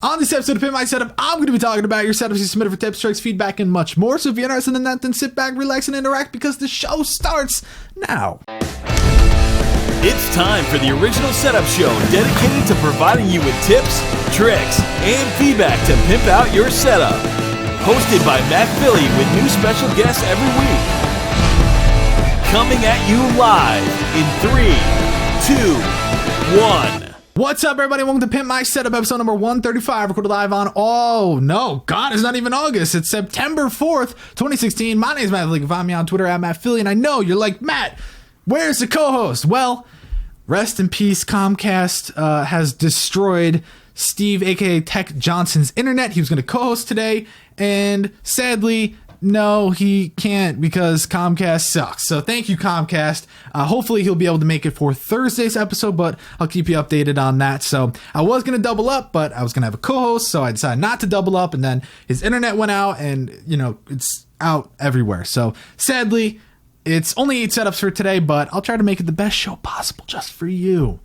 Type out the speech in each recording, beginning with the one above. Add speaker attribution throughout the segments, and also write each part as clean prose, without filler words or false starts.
Speaker 1: On this episode of Pimp My Setup, I'm going to be talking about your setups you submitted for tips, tricks, feedback, and much more. So if you're interested in that, then sit back, relax, and interact because the show starts now.
Speaker 2: It's time for the original setup show dedicated to providing you with tips, tricks, and feedback to pimp out your setup. Hosted by Matt Philly with new special guests every week. Coming at you live in 3, 2, 1.
Speaker 1: What's up, everybody? Welcome to Pimp My Setup, episode number 135, recorded live on, it's not even August. It's September 4th, 2016. My name is Matt Philly. You can find me on Twitter at Matt Philly, and I know you're like, Matt, where's the co-host? Well, rest in peace, Comcast has destroyed Steve, aka Tech Johnson's internet. He was going to co-host today, and sadly, no, he can't because Comcast sucks. So thank you, Comcast. Hopefully he'll be able to make it for Thursday's episode, but I'll keep you updated on that. So I was going to double up, but I was going to have a co-host, so I decided not to double up, and then his internet went out, and, it's out everywhere. So sadly, it's only 8 setups for today, but I'll try to make it the best show possible just for you.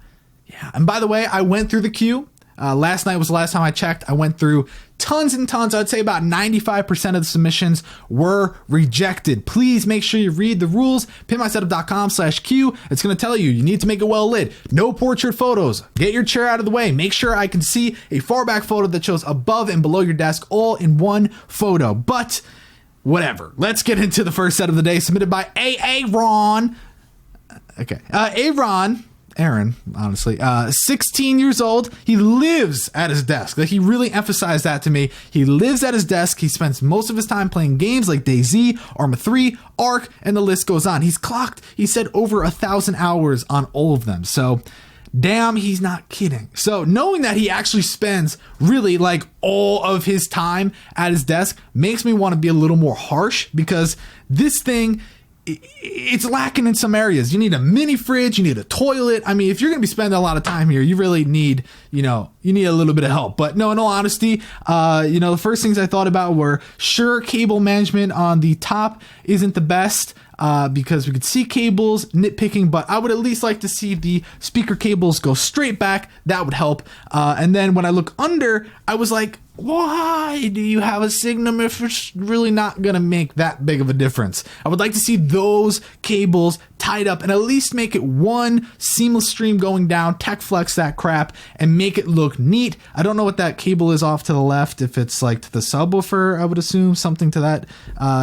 Speaker 1: Yeah, and by the way, I went through the queue. Last night was the last time I checked. I went through tons and tons. I'd say about 95% of the submissions were rejected. Please make sure you read the rules. pimpmysetup.com/Q. It's going to tell you need to make it well lit. No portrait photos. Get your chair out of the way. Make sure I can see a far back photo that shows above and below your desk all in one photo. But whatever. Let's get into the first set of the day, submitted by Aaron. Okay. Aaron, honestly, 16 years old. He lives at his desk. Like, he really emphasized that to me. He lives at his desk. He spends most of his time playing games like DayZ, Arma 3, Ark, and the list goes on. He's clocked, he said, over 1,000 hours on all of them. So, damn, he's not kidding. So, knowing that he actually spends really like all of his time at his desk makes me want to be a little more harsh, because this thing, it's lacking in some areas. You need a mini fridge, you need a toilet. I mean, if you're going to be spending a lot of time here, you really need, you need a little bit of help. But no, in all honesty, the first things I thought about were, sure, cable management on the top isn't the best, because we could see cables nitpicking, but I would at least like to see the speaker cables go straight back. That would help. And then when I look under, I was like, why do you have a Signum if it's really not going to make that big of a difference? I would like to see those cables tied up and at least make it one seamless stream going down, tech flex that crap, and make it look neat. I don't know what that cable is off to the left, if it's like to the subwoofer, I would assume, something to that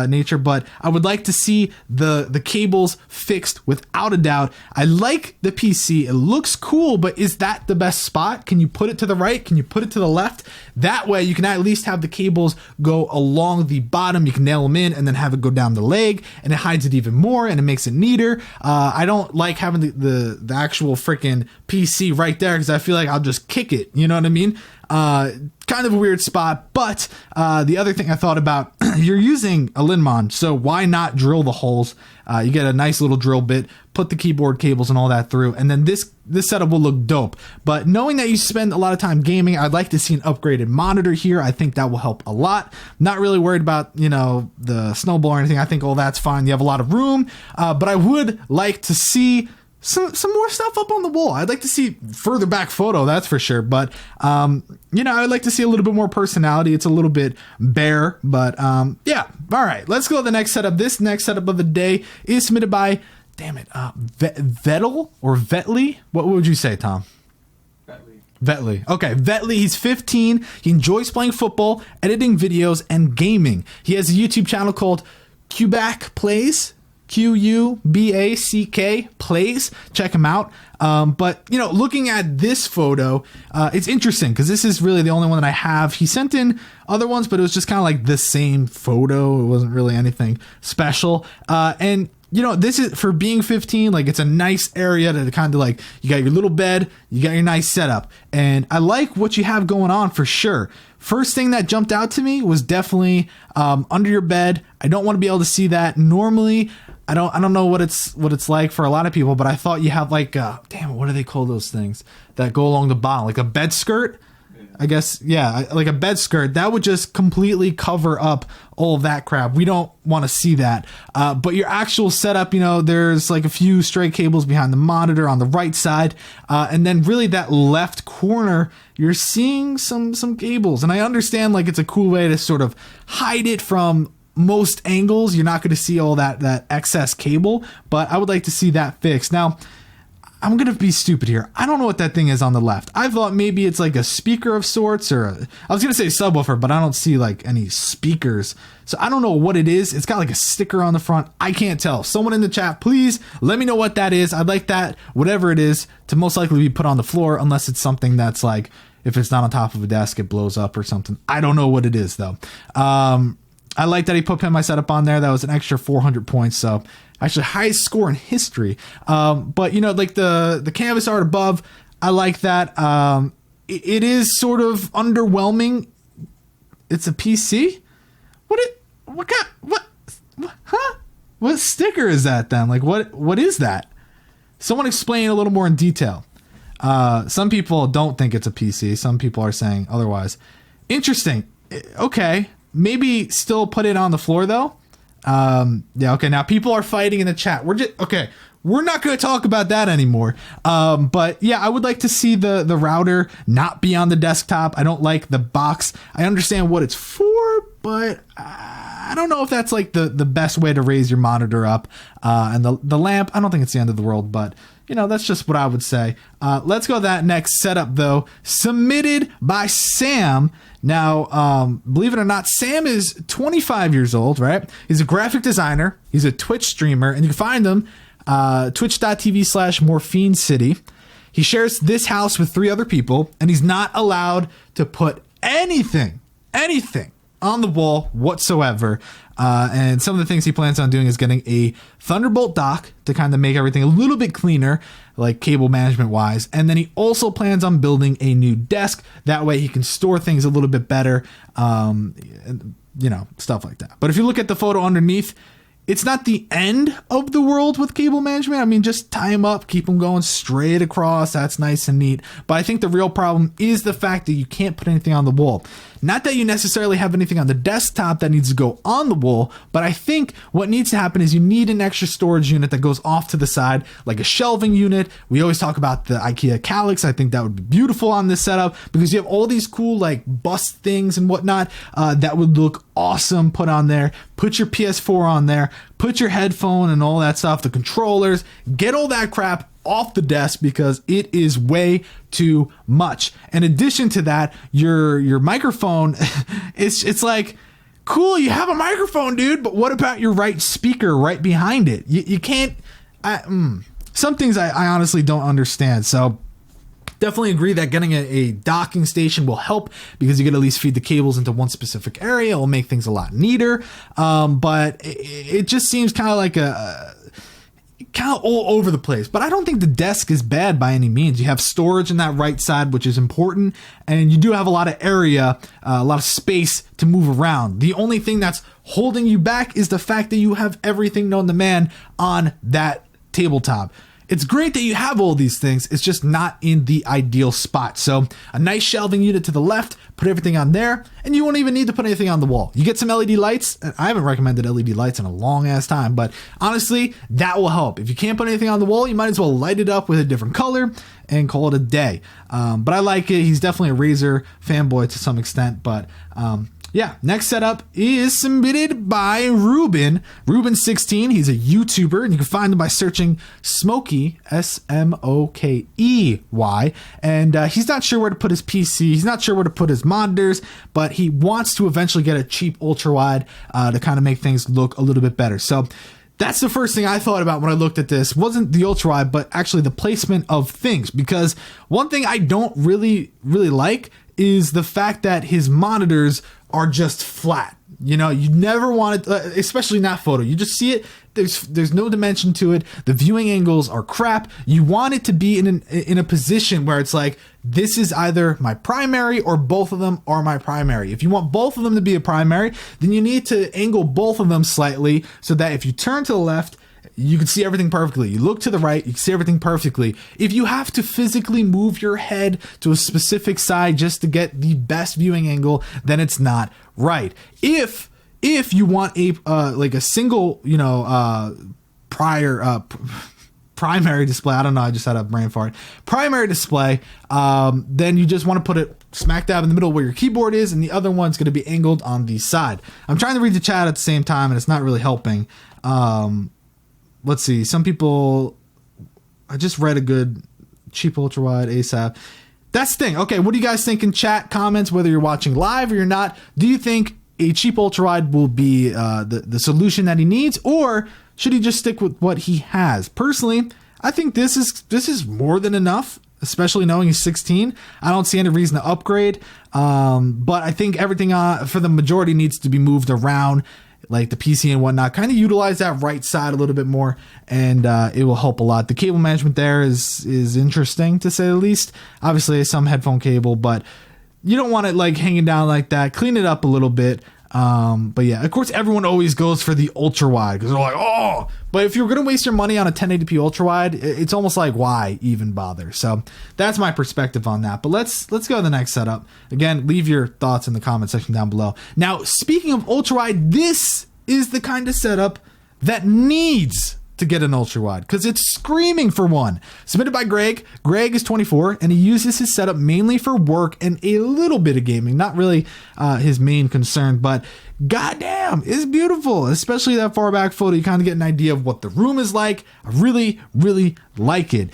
Speaker 1: nature, but I would like to see the cables fixed without a doubt. I like the PC. It looks cool, but is that the best spot? Can you put it to the right? Can you put it to the left? That way you can at least have the cables go along the bottom. You can nail them in and then have it go down the leg, and it hides it even more and it makes it neater. I don't like having the actual freaking PC right there, because I feel like I'll just kick it. You know what I mean? Kind of a weird spot, but the other thing I thought about, you're using a Linmon, so why not drill the holes? You get a nice little drill bit, put the keyboard cables and all that through, and then this setup will look dope. But knowing that you spend a lot of time gaming, I'd like to see an upgraded monitor here. I think that will help a lot. Not really worried about, the snowball or anything. I think all that's fine. You have a lot of room, but I would like to see some more stuff up on the wall. I'd like to see further back photo, that's for sure. But, I'd like to see a little bit more personality. It's a little bit bare, but, yeah. All right, let's go to the next setup. This next setup of the day is submitted by, Vetle or Vetle? What would you say, Tom? Vetle. Okay, Vetle, he's 15. He enjoys playing football, editing videos, and gaming. He has a YouTube channel called Quback Plays. Quback Plays. Check him out. But looking at this photo, it's interesting because this is really the only one that I have. He sent in other ones, but it was just kind of like the same photo. It wasn't really anything special. And this is, for being 15, like, it's a nice area to kind of like, you got your little bed, you got your nice setup, and I like what you have going on for sure. First thing that jumped out to me was definitely under your bed. I don't want to be able to see that. Normally, I don't know what it's like for a lot of people, but I thought you have like what do they call those things that go along the bottom, like a bed skirt? I guess, yeah, like a bed skirt, that would just completely cover up all of that crap. We don't want to see that. But your actual setup, there's like a few stray cables behind the monitor on the right side. And then really that left corner, you're seeing some cables. And I understand like it's a cool way to sort of hide it from most angles. You're not going to see all that excess cable, but I would like to see that fixed. Now, I'm going to be stupid here. I don't know what that thing is on the left. I thought maybe it's like a speaker of sorts, or I was going to say subwoofer, but I don't see like any speakers. So I don't know what it is. It's got like a sticker on the front. I can't tell. Someone in the chat, please let me know what that is. I'd like that, whatever it is, to most likely be put on the floor, unless it's something that's like, if it's not on top of a desk, it blows up or something. I don't know what it is though. I like that he put Pimp My Setup on there. That was an extra 400 points. So actually highest score in history. But like the canvas art above, I like that. It is sort of underwhelming. It's a PC. What sticker is that then? Like what is that? Someone explain a little more in detail. Some people don't think it's a PC. Some people are saying otherwise. Interesting. Okay. Maybe still put it on the floor though. Yeah. Okay. Now people are fighting in the chat. We're not going to talk about that anymore. But yeah, I would like to see the router not be on the desktop. I don't like the box. I understand what it's for, but I don't know if that's like the best way to raise your monitor up. And the lamp, I don't think it's the end of the world, but that's just what I would say. Let's go to that next setup though, submitted by Sam. Now, believe it or not, Sam is 25 years old, right? He's a graphic designer. He's a Twitch streamer, and you can find him twitch.tv/Morphine City. He shares this house with 3 other people, and he's not allowed to put anything on the wall whatsoever. And some of the things he plans on doing is getting a Thunderbolt dock to kind of make everything a little bit cleaner, like cable management wise. And then he also plans on building a new desk. That way he can store things a little bit better, stuff like that. But if you look at the photo underneath, it's not the end of the world with cable management. I mean, just tie them up, keep them going straight across. That's nice and neat. But I think the real problem is the fact that you can't put anything on the wall. Not that you necessarily have anything on the desktop that needs to go on the wall, but I think what needs to happen is you need an extra storage unit that goes off to the side, like a shelving unit. We always talk about the IKEA Calyx. I think that would be beautiful on this setup because you have all these cool like bust things and whatnot that would look awesome put on there. Put your PS4 on there, put your headphone and all that stuff, the controllers, get all that crap off the desk because it is way too much. In addition to that, your microphone, it's like, cool, you have a microphone, dude, but what about your right speaker right behind it? You can't, some things I honestly don't understand. So definitely agree that getting a docking station will help because you can at least feed the cables into one specific area. It will make things a lot neater. But it just seems kind of like kind of all over the place. But I don't think the desk is bad by any means. You have storage in that right side, which is important. And you do have a lot of area, a lot of space to move around. The only thing that's holding you back is the fact that you have everything known to man on that tabletop. It's great that you have all these things. It's just not in the ideal spot. So a nice shelving unit to the left, put everything on there, and you won't even need to put anything on the wall. You get some LED lights. I haven't recommended LED lights in a long ass time, but honestly, that will help. If you can't put anything on the wall, you might as well light it up with a different color and call it a day. But I like it. He's definitely a Razer fanboy to some extent, but yeah, next setup is submitted by Ruben. Ruben16, he's a YouTuber, and you can find him by searching Smokey, Smokey. And he's not sure where to put his PC. He's not sure where to put his monitors, but he wants to eventually get a cheap ultra-wide to kind of make things look a little bit better. So that's the first thing I thought about when I looked at this. Wasn't the ultra-wide, but actually the placement of things. Because one thing I don't really like is the fact that his monitors are just flat. You never want it, especially in that photo. You just see it. There's no dimension to it. The viewing angles are crap. You want it to be in a position where it's like, this is either my primary or both of them are my primary. If you want both of them to be a primary, then you need to angle both of them slightly so that if you turn to the left you can see everything perfectly. You look to the right, you can see everything perfectly. If you have to physically move your head to a specific side just to get the best viewing angle, then it's not right. If you want a like a single, primary display, I don't know, I just had a brain fart. Primary display, then you just want to put it smack dab in the middle where your keyboard is, and the other one's going to be angled on the side. I'm trying to read the chat at the same time, and it's not really helping. Let's see. Some people, I just read a good cheap ultra wide ASAP. That's the thing. Okay, what do you guys think in chat comments, whether you're watching live or you're not? Do you think a cheap ultra wide will be the solution that he needs, or should he just stick with what he has? Personally, I think this is more than enough, especially knowing he's 16. I don't see any reason to upgrade, but I think everything for the majority needs to be moved around, like the PC and whatnot. Kind of utilize that right side a little bit more, and it will help a lot. The cable management there is interesting, to say the least. Obviously, some headphone cable, but you don't want it like hanging down like that. Clean it up a little bit. But yeah, of course, everyone always goes for the ultra wide because they're like, oh, but if you're going to waste your money on a 1080p ultra wide, it's almost like, why even bother? So that's my perspective on that. But let's go to the next setup. Again, leave your thoughts in the comment section down below. Now, speaking of ultra wide, this is the kind of setup that needs to get an ultra wide because it's screaming for one. Submitted by Greg. Greg is 24 and he uses his setup mainly for work and a little bit of gaming. Not really his main concern, but goddamn, it's beautiful. Especially that far back photo, you kind of get an idea of what the room is like. I really, really like it.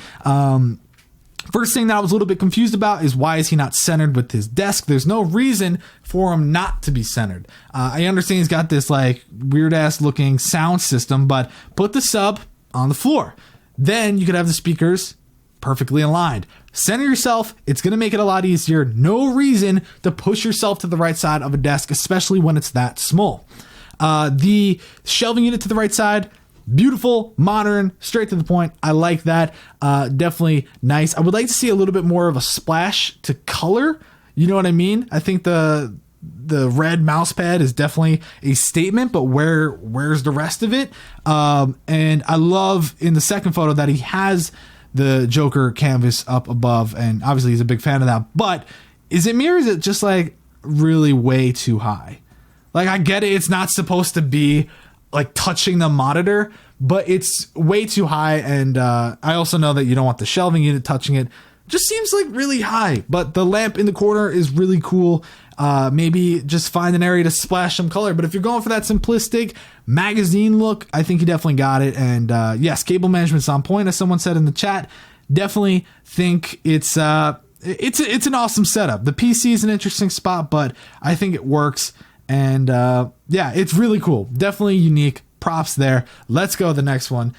Speaker 1: First thing that I was a little bit confused about is why is he not centered with his desk? There's no reason for him not to be centered. I understand he's got this like weird ass looking sound system, but put the sub on the floor. Then you could have the speakers perfectly aligned. Center yourself. It's going to make it a lot easier. No reason to push yourself to the right side of a desk, especially when it's that small. The shelving unit to the right side, beautiful, modern, straight to the point. I like that. Definitely nice. I would like to see a little bit more of a splash to color. You know what I mean? I think the red mouse pad is definitely a statement, but where's the rest of it? And I love in the second photo that he has the Joker canvas up above, and obviously he's a big fan of that. But is it me or is it just like really way too high? Like, I get it. It's not supposed to be like touching the monitor, but it's way too high. And I also know that you don't want the shelving unit touching it. Just seems like really high, but the lamp in the corner is really cool. Maybe just find an area to splash some color. But if you're going for that simplistic magazine look, I think you definitely got it. And yes, cable management's on point, as someone said in the chat. Definitely think it's an awesome setup. The PC is an interesting spot, but I think it works. And yeah, it's really cool. Definitely unique. Props there. Let's go to the next one.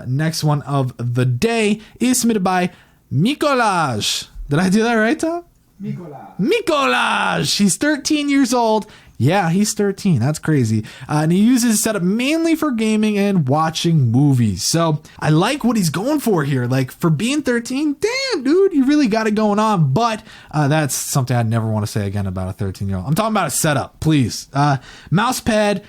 Speaker 1: Next one of the day is submitted by Milkolaj. Did I do that right, Tom? Milkolaj. He's 13 years old. Yeah, he's 13. That's crazy. And he uses his setup mainly for gaming and watching movies. So I like what he's going for here. Like, for being 13, damn, dude, you really got it going on. But that's something I'd never want to say again about a 13-year-old. I'm talking about a setup, please. Mouse pad.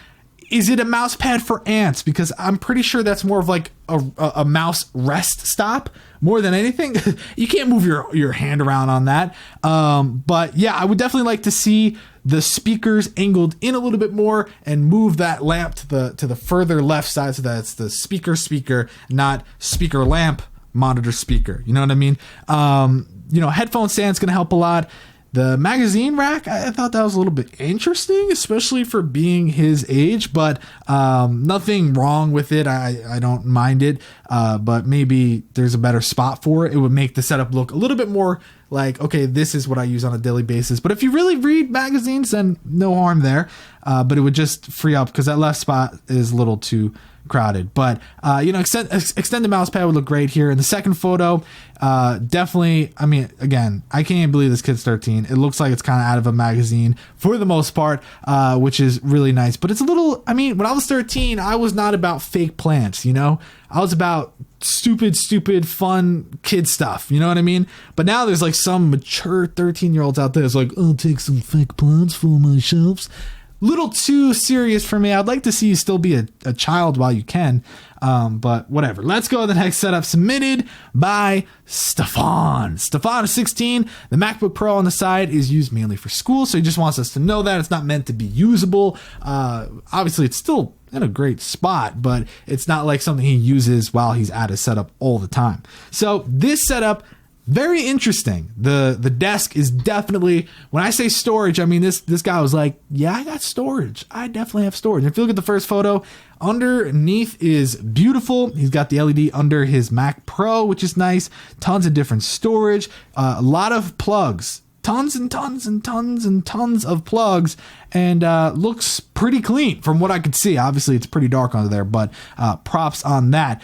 Speaker 1: Is it a mouse pad for ants? Because I'm pretty sure that's more of like a mouse rest stop more than anything. You can't move your hand around on that. But yeah, I would definitely like to see the speakers angled in a little bit more and move that lamp to the further left side so that it's the speaker, not speaker lamp, monitor speaker. You know what I mean? Headphone stand's going to help a lot. The magazine rack, I thought that was a little bit interesting, especially for being his age, but nothing wrong with it. I don't mind it, but maybe there's a better spot for it. It would make the setup look a little bit more like, okay, this is what I use on a daily basis. But if you really read magazines, then no harm there. But it would just free up because that left spot is a little too crowded. But extended mouse pad would look great here. In the second photo, definitely, I mean, again, I can't even believe this kid's 13. It looks like it's kind of out of a magazine for the most part, which is really nice. But it's a little, I mean, when I was 13, I was not about fake plants, I was about stupid fun kid stuff, you know what I mean? But now there's like some mature 13-year-olds out there that's like, I'll take some fake plants for my shelves. little too serious for me. I'd like to see you still be a child while you can. But whatever. Let's go to the next setup, submitted by Stefan. Stefan is 16. The MacBook Pro on the side is used mainly for school, so he just wants us to know that it's not meant to be usable. Obviously, it's still in a great spot, but it's not like something he uses while he's at his setup all the time. So this setup, very interesting. The desk is definitely, when I say storage, I mean this guy was like, yeah, I got storage. I definitely have storage. And if you look at the first photo, underneath is beautiful. He's got the LED under his Mac Pro, which is nice. Tons of different storage, a lot of plugs. Tons and tons and tons and tons of plugs, and looks pretty clean from what I could see. Obviously, it's pretty dark under there, but props on that.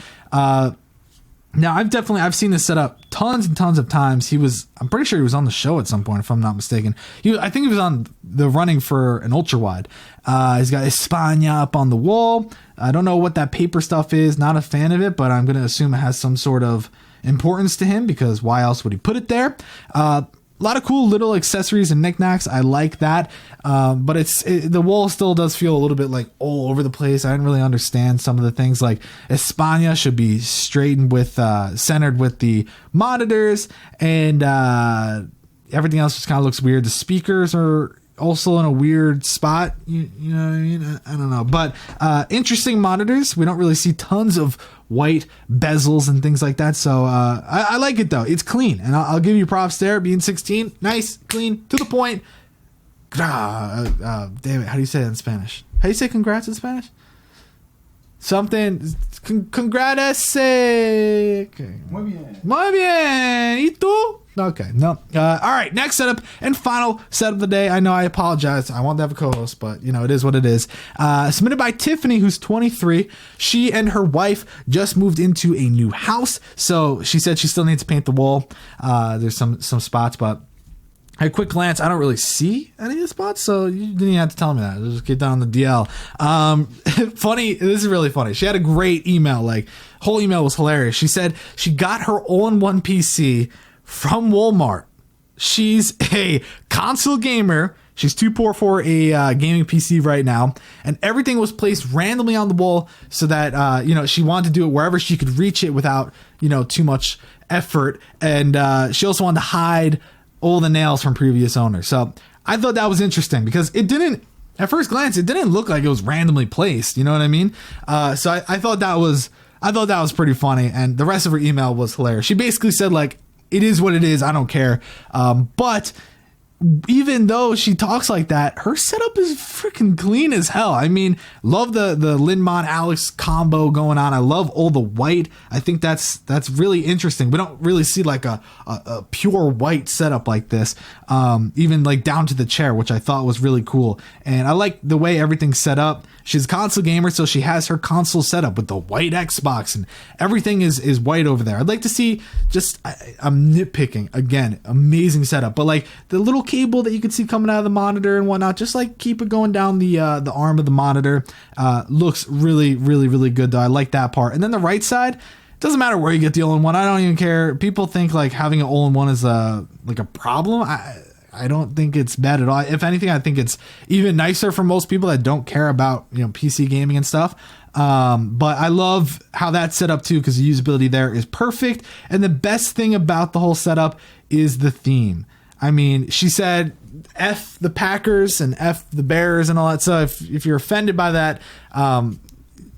Speaker 1: Now, I've seen this setup tons and tons of times. I'm pretty sure he was on the show at some point, if I'm not mistaken. I think he was on the running for an ultra wide. He's got España up on the wall. I don't know what that paper stuff is. Not a fan of it, but I'm going to assume it has some sort of importance to him, because why else would he put it there? A lot of cool little accessories and knickknacks. I like that. But the wall still does feel a little bit like all over the place. I didn't really understand some of the things, like España should be straightened with, centered with the monitors, and everything else just kind of looks weird. The speakers are also in a weird spot. You know what I mean? I don't know. But interesting monitors. We don't really see tons of white bezels and things like that. So I like it, though. It's clean. And I'll give you props there. Being 16. Nice, clean, to the point. Damn it. How do you say it in Spanish? How do you say congrats in Spanish? Something. Congrats. Okay.
Speaker 3: Muy bien.
Speaker 1: Muy bien. ¿Y tú? Okay, no. All right, next setup and final setup of the day. I know, I apologize. I want to have a co-host, but it is what it is. Submitted by Tiffany, who's 23. She and her wife just moved into a new house, so she said she still needs to paint the wall. There's some spots, but at a quick glance, I don't really see any of the spots, so you didn't even have to tell me that. Just get down the DL. Funny, this is really funny. She had a great email. Like, whole email was hilarious. She said she got her all-in-one PC from Walmart. She's a console gamer. She's too poor for a gaming PC right now, and everything was placed randomly on the wall so that she wanted to do it wherever she could reach it without too much effort, and she also wanted to hide all the nails from previous owners. So I thought that was interesting, because it didn't, at first glance, it didn't look like it was randomly placed. You know what I mean? So I thought that was pretty funny, and the rest of her email was hilarious. She basically said, like, it is what it is. I don't care. But even though she talks like that, her setup is freaking clean as hell. I mean, love the Linmon Alex combo going on. I love all the white. I think that's really interesting. We don't really see like a pure white setup like this, even like down to the chair, which I thought was really cool. And I like the way everything's set up. She's a console gamer, so she has her console set up with the white Xbox, and everything is white over there. I'd like to see, I'm nitpicking again, amazing setup, but like the little cable that you can see coming out of the monitor and whatnot, just like keep it going down the arm of the monitor. Looks really, really, really good, though. I like that part. And then the right side, doesn't matter where you get the all-in-one. I don't even care. People think like having an all-in-one is a problem. I don't think it's bad at all. If anything, I think it's even nicer for most people that don't care about PC gaming and stuff. But I love how that's set up too, because the usability there is perfect. And the best thing about the whole setup is the theme. I mean, she said F the Packers and F the Bears and all that stuff. If you're offended by that,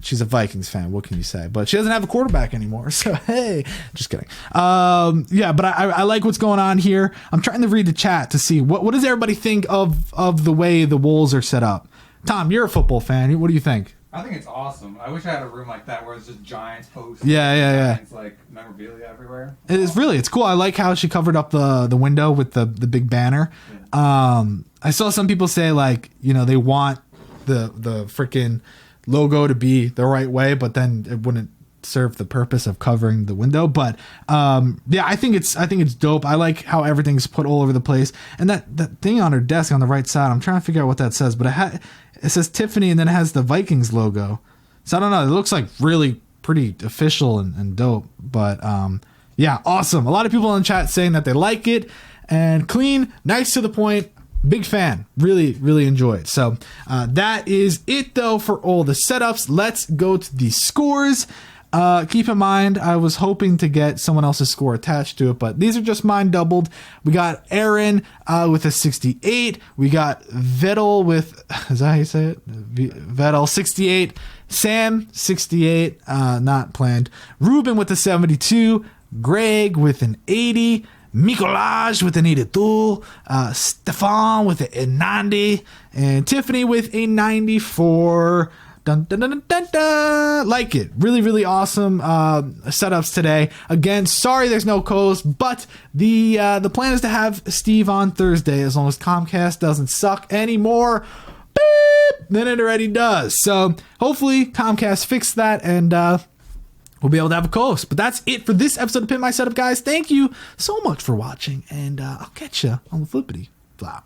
Speaker 1: she's a Vikings fan. What can you say? But she doesn't have a quarterback anymore. So, hey, just kidding. But I like what's going on here. I'm trying to read the chat to see what does everybody think of the way the walls are set up. Tom, you're a football fan. What do you think?
Speaker 3: I think it's awesome. I wish I had a room like that where it's just Giants posters.
Speaker 1: Yeah.
Speaker 3: It's like memorabilia everywhere.
Speaker 1: It's cool. I like how she covered up the window with the big banner. Yeah. I saw some people say like, they want the freaking logo to be the right way, but then it wouldn't serve the purpose of covering the window. But I think it's dope. I like how everything's put all over the place, and that thing on her desk on the right side, I'm trying to figure out what that says, but it says Tiffany, and then it has the Vikings logo. So I don't know, it looks like really pretty official and dope. But awesome. A lot of people in the chat saying that they like it, and clean, nice, to the point. Big fan. Really, really enjoy it. So that is it, though, for all the setups. Let's go to the scores. Keep in mind, I was hoping to get someone else's score attached to it, but these are just mine doubled. We got Aaron with a 68. We got Vetle with, is that how you say it? Vetle 68. Sam 68. Not planned. Ruben with a 72. Greg with an 80. Milkolaj with an 82. Stefan with a 90. And Tiffany with a 94. Dun, dun, dun, dun, dun, dun. Like it. Really, really awesome setups today. Again, sorry there's no co-host, but the plan is to have Steve on Thursday as long as Comcast doesn't suck anymore. Beep, then it already does. So hopefully Comcast fixed that and we'll be able to have a co-host. But that's it for this episode of Pimp My Setup, guys. Thank you so much for watching, and I'll catch you on the flippity flop.